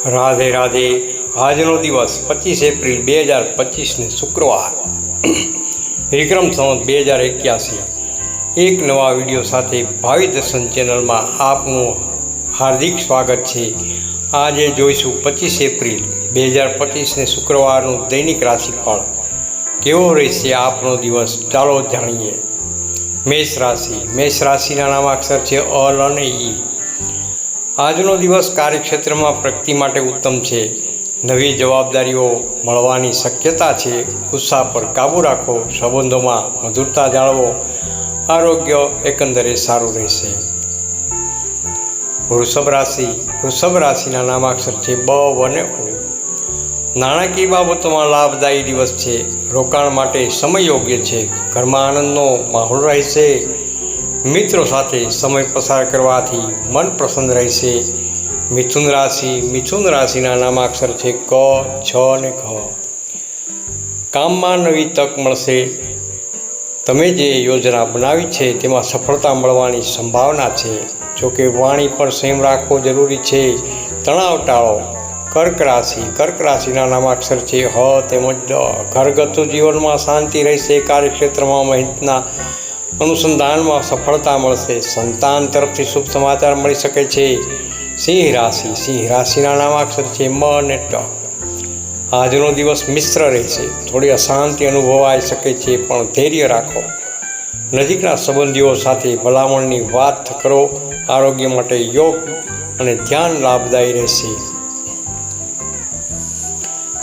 રાધે રાધે। આજનો દિવસ 25 એપ્રિલ 2025 શુક્રવાર, વિક્રમ સંવત 2081। એક નવા વિડીયો સાથે ભાવિ દર્શન ચેનલમાં આપનું હાર્દિક સ્વાગત છે। આજે જોઈશું 25 એપ્રિલ 2025 શુક્રવારનું દૈનિક રાશિફળ। કેવો રહેશે આપનો દિવસ, ચાલો જાણીએ। મેષ રાશિ। મેષ રાશિના નામાક્ષર છે અલ અને ઈ। આજનો દિવસ કાર્યક્ષેત્રમાં પ્રગતિ માટે ઉત્તમ છે। નવી જવાબદારીઓ મળવાની શક્યતા છે। ગુસ્સા પર કાબૂ રાખો, સંબંધોમાં મધુરતા જાળવો, આરોગ્ય એકંદરે સારું રહેશે। વૃષભ રાશિ। વૃષભ રાશિના નામાક્ષર છે બ અને ઓ। નાણાકીય બાબતોમાં લાભદાયી દિવસ છે। રોકાણ માટે સમય યોગ્ય છે। ઘરમાં આનંદનો માહોલ રહેશે। મિત્રો સાથે સમય પસાર કરવાથી મન પ્રસન્ન રહેશે। મિથુન રાશિ। મિથુન રાશિના નામાક્ષર છે ક, છ અને ઘ। કામમાં નવી તક મળશે। તમે જે યોજના બનાવી છે તેમાં સફળતા મળવાની સંભાવના છે। જોકે વાણી પર સંયમ રાખવો જરૂરી છે। તણાવ ટાળો। કર્ક રાશિ। કર્ક રાશિના નામાક્ષર છે હ તેમજ ડ। ઘરગથ્થુ જીવનમાં શાંતિ રહેશે। કાર્યક્ષેત્રમાં મહેનતના અનુસંધાનમાં સફળતા મળશે। સંતાન તરફથી શુભ સમાચાર મળી શકે છે। સિંહ રાશિ। સિંહ રાશિના નામાક્ષર છે મ અને ટ। આજનો દિવસ મિશ્ર રહેશે। થોડી અશાંતિ અનુભવાઈ શકે છે, પણ ધૈર્ય રાખો। નજીકના સંબંધીઓ સાથે ભલામણની વાત કરો। આરોગ્ય માટે યોગ અને ધ્યાન લાભદાયી રહેશે।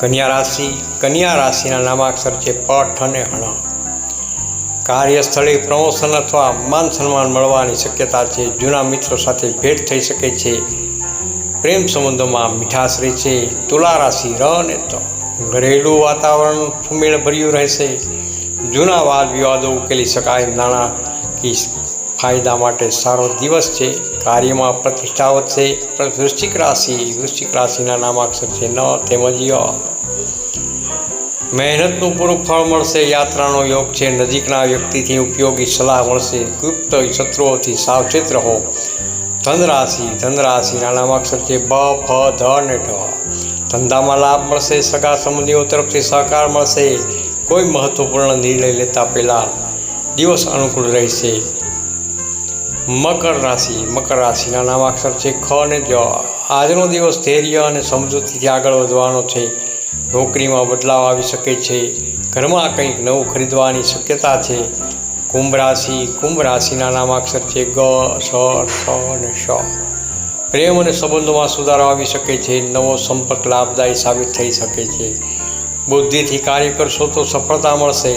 કન્યા રાશિ। કન્યા રાશિના નામાક્ષર છે પઠ અને હણ। કાર્યસ્થળે પ્રમોશન અથવા માન સન્માન મળવાની શક્યતા છે। જૂના મિત્રો સાથે ભેટ થઈ શકે છે। પ્રેમ સંબંધોમાં મીઠાશ રહેશે। તુલા રાશિ ર અને ત। ઘરેલું વાતાવરણ સુમેળભર્યું રહેશે। જૂના વાદ વિવાદો ઉકેલી શકાય। નાણાકીય ફાયદા માટે સારો દિવસ છે। કાર્યમાં પ્રતિષ્ઠા વધશે। વૃશ્ચિક રાશિ। વૃશ્ચિક રાશિના નામાક્ષર છે ન તેમજ ય। મહેનતનું પૂરું ફળ મળશે। યાત્રાનો યોગ છે। નજીકના વ્યક્તિથી ઉપયોગી સલાહ મળશે। ગુપ્ત શત્રુઓથી સાવચેત રહો। ધન રાશિ। ધન રાશિના નામાક્ષર છે બ, ફ, ધ અને ઢ। ધંધામાં લાભ મળશે। સગા સંબંધીઓ તરફથી સહકાર મળશે। કોઈ મહત્વપૂર્ણ નિર્ણય લેતા પહેલાં દિવસ અનુકૂળ રહેશે। મકર રાશિ। મકર રાશિના નામાક્ષર છે ખ અને જ। આજનો દિવસ ધૈર્ય અને સમજૂતીથી આગળ વધવાનો છે। નોકરીમાં બદલાવ આવી શકે છે। ઘરમાં કંઈક નવું ખરીદવાની શક્યતા છે। કુંભ રાશિ। કુંભ રાશિના નામાક્ષર છે ગ, સ, સ અને શ। પ્રેમ અને સંબંધોમાં સુધારો આવી શકે છે। નવો સંપર્ક લાભદાયી સાબિત થઈ શકે છે। બુદ્ધિથી કાર્ય કરશો તો સફળતા મળશે।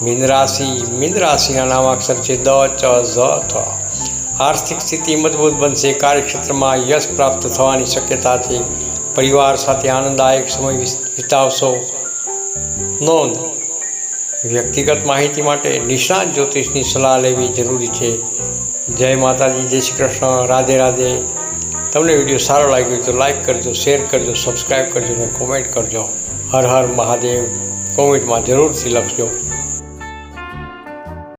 મીન રાશિ। મીન રાશિના નામાક્ષર છે દ, ચ, ઝ, થ। આર્થિક સ્થિતિ મજબૂત બનશે। કાર્યક્ષેત્રમાં યશ પ્રાપ્ત થવાની શક્યતા છે। પરિવાર સાથે આનંદદાયક સમય વિતાવશો। નોંધ: વ્યક્તિગત માહિતી માટે નિષ્ણાત જ્યોતિષની સલાહ લેવી જરૂરી છે। જય માતાજી, જય શ્રી કૃષ્ણ, રાધે રાધે। તમને વિડીયો સારો લાગ્યો તો લાઈક કરજો, શેર કરજો, સબસ્ક્રાઈબ કરજો અને કોમેન્ટ કરજો। હર હર મહાદેવ કોમેન્ટમાં જરૂરથી લખજો।